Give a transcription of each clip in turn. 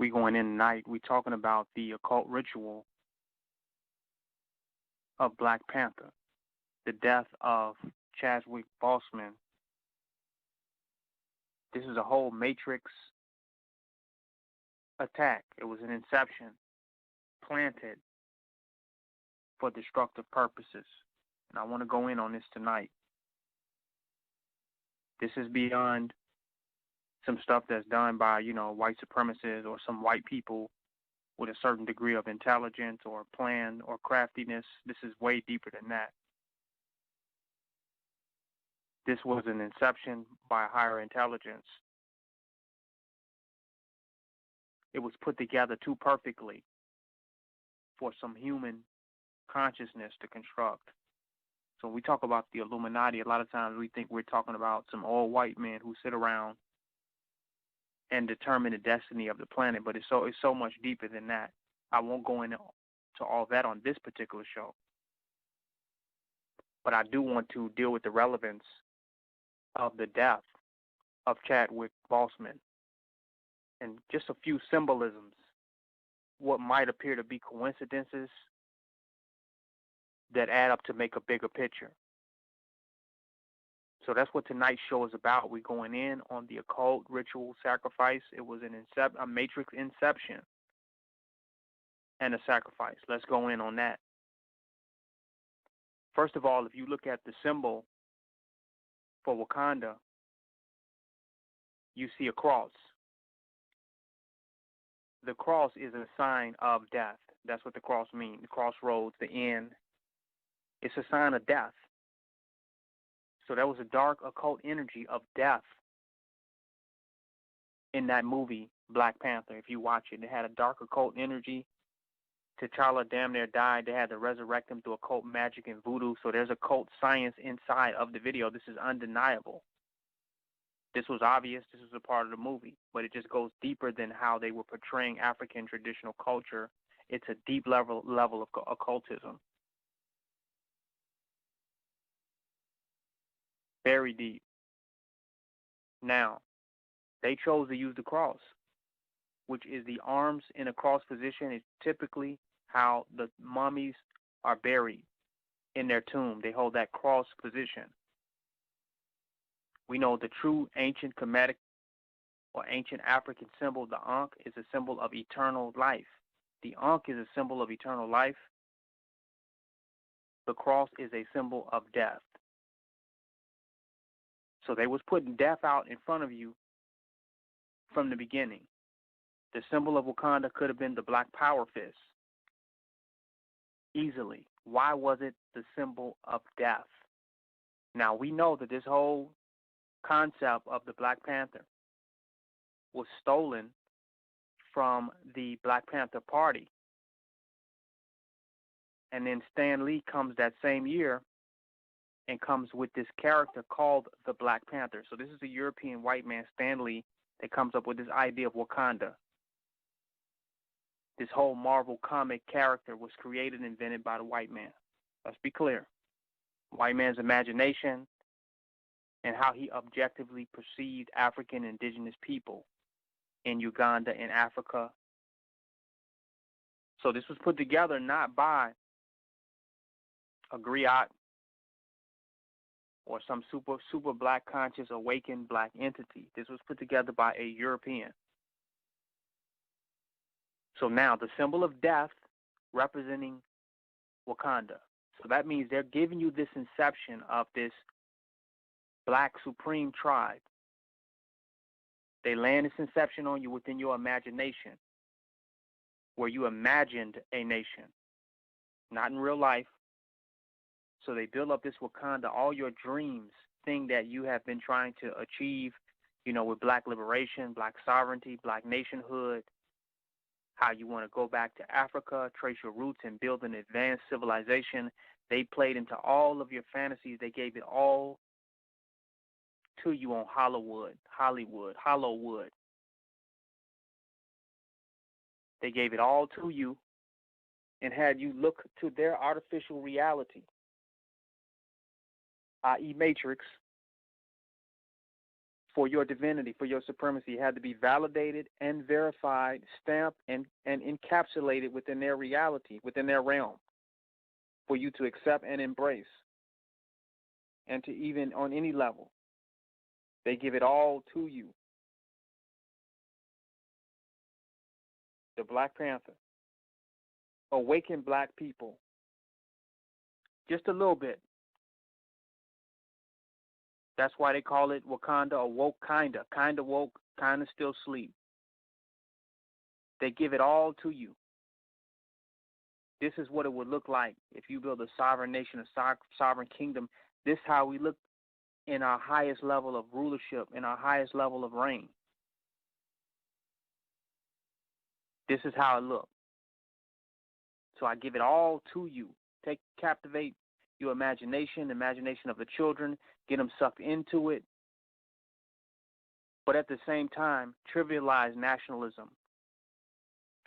We going in tonight. We talking about the occult ritual of Black Panther, the death of Chadwick Boseman. This is a whole Matrix attack. It was an inception planted for destructive purposes. And I want to go in on this tonight. This is beyond some stuff that's done by, white supremacists or some white people with a certain degree of intelligence or plan or craftiness. This is way deeper than that. This was an inception by higher intelligence. It was put together too perfectly for some human consciousness to construct. So when we talk about the Illuminati, a lot of times we think we're talking about some old white men who sit around and determine the destiny of the planet, but it's so much deeper than that. I won't go into all that on this particular show, but I do want to deal with the relevance of the death of Chadwick Boseman and just a few symbolisms, what might appear to be coincidences that add up to make a bigger picture. So that's what tonight's show is about. We're going in on the occult ritual sacrifice. It was a matrix inception and a sacrifice. Let's go in on that. First of all, if you look at the symbol for Wakanda, you see a cross. The cross is a sign of death. That's what the cross means. The crossroads, the end. It's a sign of death. So there was a dark occult energy of death in that movie, Black Panther. If you watch it, it had a dark occult energy. T'Challa damn near died. They had to resurrect him through occult magic and voodoo. So there's occult science inside of the video. This is undeniable. This was obvious. This was a part of the movie. But it just goes deeper than how they were portraying African traditional culture. It's a deep level of occultism. Very deep. Now, they chose to use the cross, which is the arms in a cross position. Is typically how the mummies are buried in their tomb. They hold that cross position. We know the true ancient Kemetic or ancient African symbol, the Ankh, is a symbol of eternal life. The Ankh is a symbol of eternal life. The cross is a symbol of death. So they was putting death out in front of you from the beginning. The symbol of Wakanda could have been the Black Power Fist. Easily. Why was it the symbol of death? Now, we know that this whole concept of the Black Panther was stolen from the Black Panther Party. And then Stan Lee comes that same year and comes with this character called the Black Panther. So this is a European white man, Stan Lee, that comes up with this idea of Wakanda. This whole Marvel comic character was created and invented by the white man. Let's be clear. White man's imagination and how he objectively perceived African indigenous people in Uganda and Africa. So this was put together not by a griot or some super black conscious awakened black entity. This was put together by a European. So now the symbol of death representing Wakanda. So that means they're giving you this inception of this black supreme tribe. They land this inception on you within your imagination, where you imagined a nation, not in real life. So they build up this Wakanda, all your dreams, thing that you have been trying to achieve, with black liberation, black sovereignty, black nationhood, how you want to go back to Africa, trace your roots, and build an advanced civilization. They played into all of your fantasies. They gave it all to you on Hollywood. They gave it all to you and had you look to their artificial reality, i.e. Matrix, for your divinity, for your supremacy. It had to be validated and verified, stamped, and encapsulated within their reality, within their realm, for you to accept and embrace, and to even on any level. They give it all to you. The Black Panther. Awaken black people. Just a little bit. That's why they call it Wakanda, awoke kinda. Kinda woke, kinda still sleep. They give it all to you. This is what it would look like if you build a sovereign nation, a sovereign kingdom. This is how we look in our highest level of rulership, in our highest level of reign. This is how it looks. So I give it all to you. Captivate your imagination of the children, get them sucked into it. But at the same time, trivialize nationalism,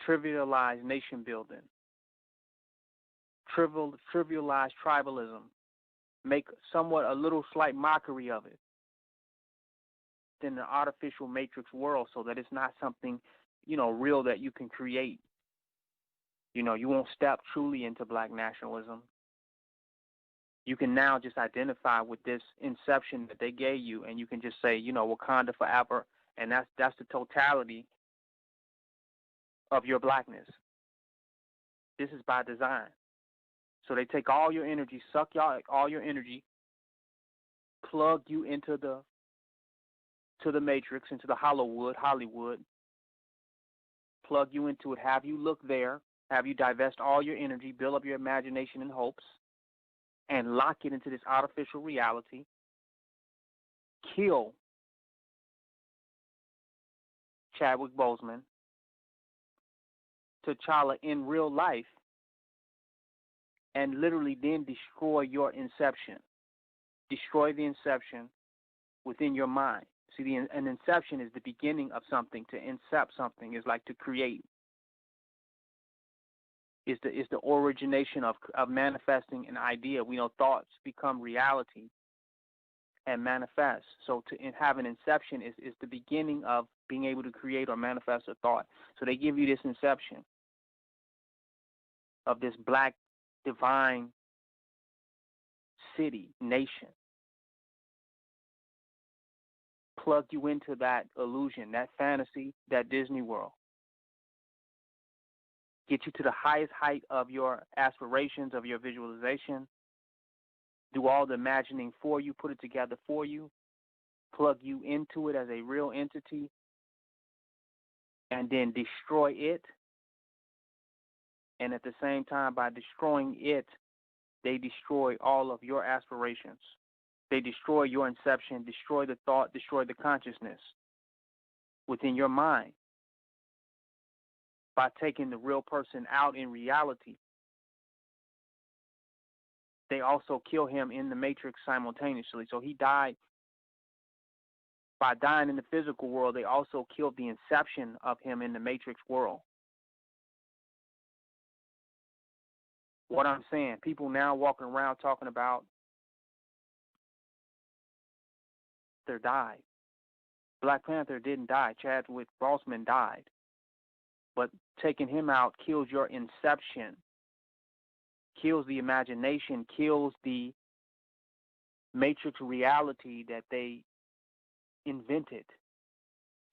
trivialize nation building, trivialize tribalism, make somewhat a little slight mockery of it in the artificial matrix world, so that it's not something, real that you can create. You won't step truly into black nationalism. You can now just identify with this inception that they gave you, and you can just say, Wakanda forever, and that's the totality of your blackness. This is by design. So they take all your energy, suck all your energy, plug you into the matrix, into the Hollywood, plug you into it, have you look there, have you divest all your energy, build up your imagination and hopes, and lock it into this artificial reality, kill Chadwick Boseman, T'Challa in real life, and literally then destroy your inception. Destroy the inception within your mind. See, an inception is the beginning of something. To incept something is like to create. Is the origination of manifesting an idea. We know thoughts become reality and manifest. So to have an inception is the beginning of being able to create or manifest a thought. So they give you this inception of this black divine city, nation. Plug you into that illusion, that fantasy, that Disney world. Get you to the highest height of your aspirations, of your visualization. Do all the imagining for you, put it together for you. Plug you into it as a real entity. And then destroy it. And at the same time, by destroying it, they destroy all of your aspirations. They destroy your inception, destroy the thought, destroy the consciousness within your mind. By taking the real person out in reality. They also kill him in the matrix simultaneously. So he died. By dying in the physical world, they also killed the inception of him in the matrix world. What I'm saying, people now walking around talking about they died. Black Panther didn't die. Chadwick Boseman died. But taking him out kills your inception, kills the imagination, kills the matrix reality that they invented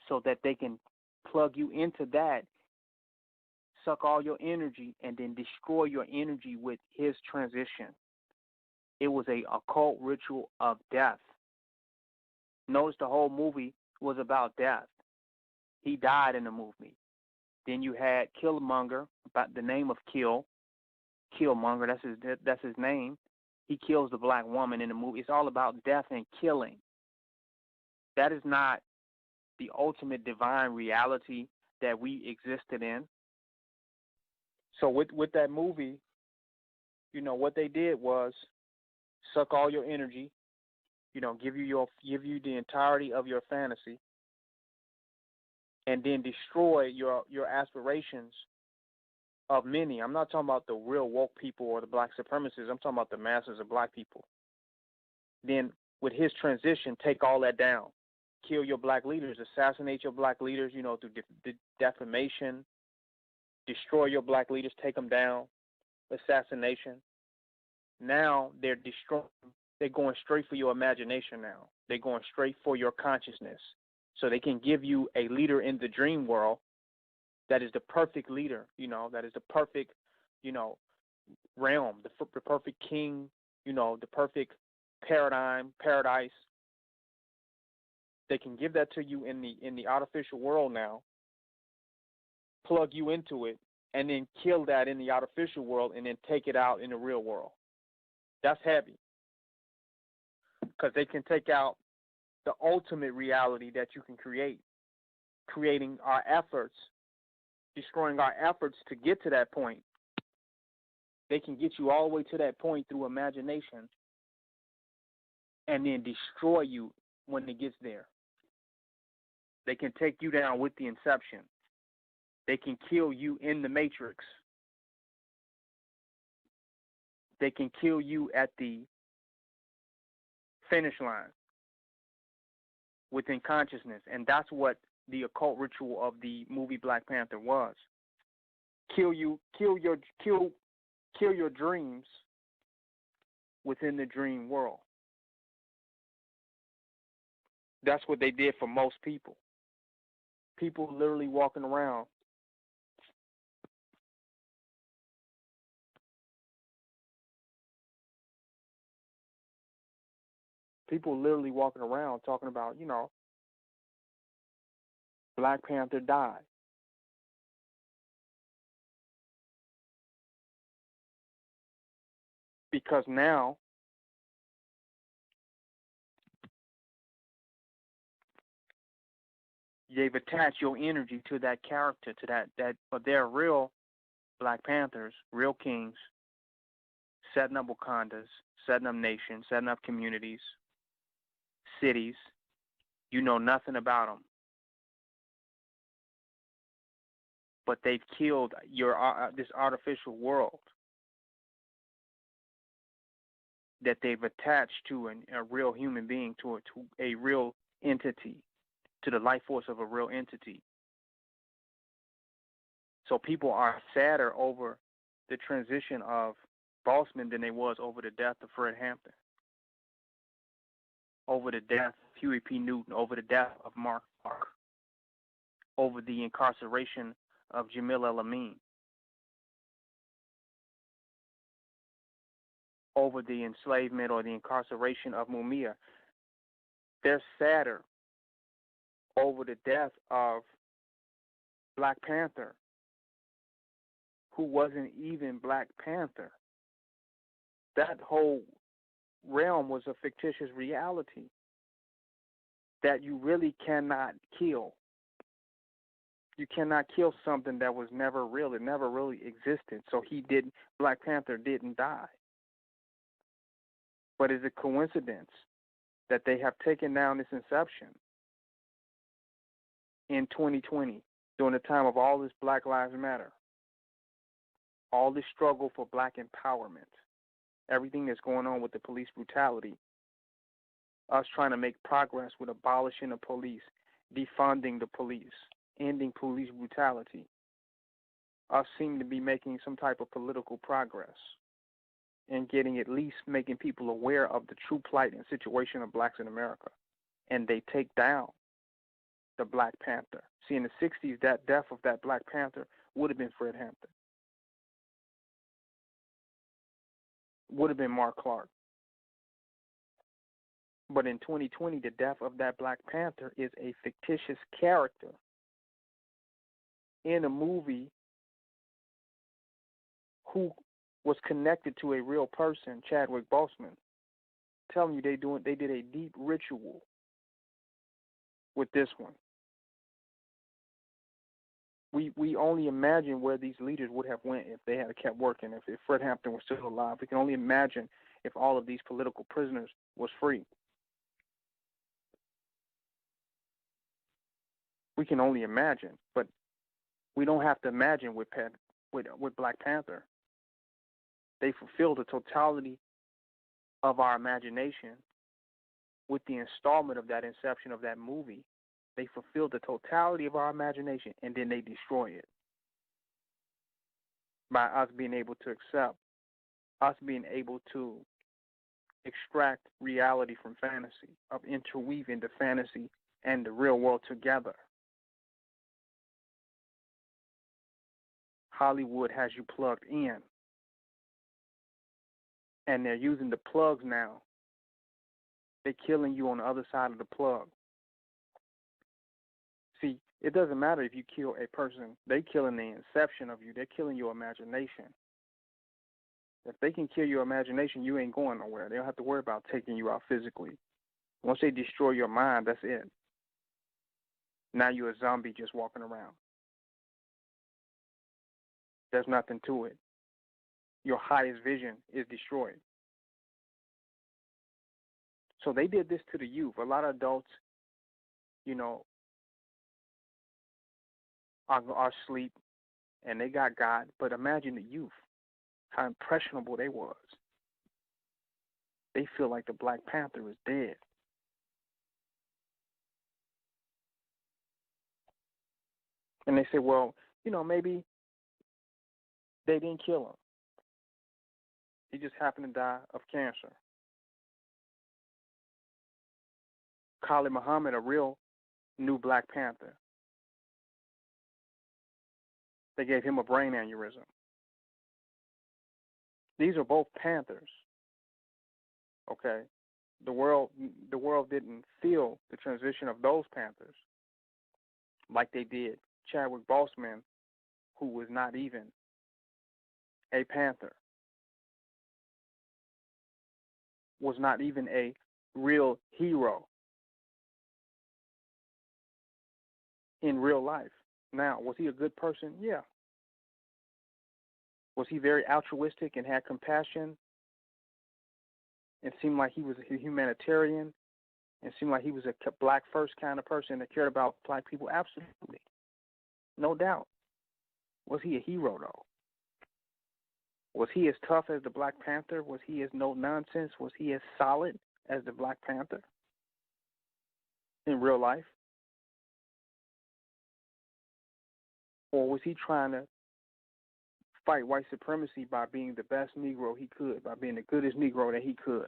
so that they can plug you into that, suck all your energy, and then destroy your energy with his transition. It was an occult ritual of death. Notice the whole movie was about death. He died in the movie. Then you had Killmonger, about the name of Killmonger, that's his name. He kills the black woman in the movie. It's all about death and killing. That is not the ultimate divine reality that we existed in. So with that movie, what they did was suck all your energy, give you the entirety of your fantasy, and then destroy your aspirations of many. I'm not talking about the real woke people or the black supremacists. I'm talking about the masses of black people. Then with his transition, take all that down. kill your black leaders, assassinate your black leaders, through defamation, destroy your black leaders, take them down, assassination. Now they're destroying, they're going straight for your imagination now. They're going straight for your consciousness. So they can give you a leader in the dream world that is the perfect leader, that is the perfect, realm, the perfect king, the perfect paradise. They can give that to you in the artificial world now, plug you into it, and then kill that in the artificial world and then take it out in the real world. That's heavy. Because they can take out the ultimate reality that you can create, creating our efforts, destroying our efforts to get to that point. They can get you all the way to that point through imagination and then destroy you when it gets there. They can take you down with the inception. They can kill you in the matrix. They can kill you at the finish line within consciousness. And that's what the occult ritual of the movie Black Panther was. Kill your dreams within the dream world. That's what they did for most people. People literally walking around talking about, Black Panther died. Because now they've attached your energy to that character, to that but they're real Black Panthers, real kings, setting up Wakandas, setting up nations, setting up communities, cities. You know nothing about them. But they've killed your this artificial world that they've attached to a real human being, to a real entity, to the life force of a real entity. So people are sadder over the transition of Boseman than they was over the death of Fred Hampton, over the death of Huey P. Newton, over the death of Mark Clark, over the incarceration of Jamil El-Amin, over the enslavement or the incarceration of Mumia. They're sadder over the death of Black Panther, who wasn't even Black Panther. That whole realm was a fictitious reality that you really cannot kill. You cannot kill something that was never real. It never really existed. So Black Panther didn't die. But is it coincidence that they have taken down this inception in 2020 during the time of all this Black Lives Matter, all this struggle for Black empowerment, everything that's going on with the police brutality, us trying to make progress with abolishing the police, defunding the police, ending police brutality, us seem to be making some type of political progress and getting, at least making people aware of the true plight and situation of blacks in America. And they take down the Black Panther. See, in the 60s, that death of that Black Panther would have been Fred Hampton, would have been Mark Clark. But in 2020, the death of that Black Panther is a fictitious character in a movie who was connected to a real person, Chadwick Boseman. I'm telling you, they did a deep ritual with this one. We only imagine where these leaders would have went if they had kept working, if Fred Hampton was still alive. We can only imagine if all of these political prisoners was free. We can only imagine, but we don't have to imagine with Black Panther. They fulfill the totality of our imagination with the installment of that inception of that movie, they fulfill the totality of our imagination, and then they destroy it by us being able to accept, us being able to extract reality from fantasy, of interweaving the fantasy and the real world together. Hollywood has you plugged in, and they're using the plugs now. They're killing you on the other side of the plug. See, it doesn't matter if you kill a person. They're killing the inception of you. They're killing your imagination. If they can kill your imagination, you ain't going nowhere. They don't have to worry about taking you out physically. Once they destroy your mind, that's it. Now you're a zombie just walking around. There's nothing to it. Your highest vision is destroyed. So they did this to the youth. A lot of adults, are asleep and they got God. But imagine the youth, how impressionable they was. They feel like the Black Panther is dead. And they say, well, maybe they didn't kill him. He just happened to die of cancer. Khalid Muhammad, a real new Black Panther. They gave him a brain aneurysm. These are both Panthers. Okay? The world didn't feel the transition of those Panthers like they did Chadwick Boseman, who was not even a Panther, was not even a real hero in real life. Now, was he a good person? Yeah. Was he very altruistic and had compassion and seemed like he was a humanitarian and seemed like he was a black first kind of person that cared about black people? Absolutely. No doubt. Was he a hero, though? Was he as tough as the Black Panther? Was he as no nonsense? Was he as solid as the Black Panther in real life? Or was he trying to fight white supremacy by being the best Negro he could, by being the goodest Negro that he could?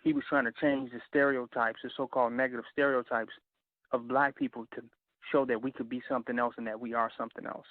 He was trying to change the stereotypes, the so-called negative stereotypes of black people, to show that we could be something else and that we are something else.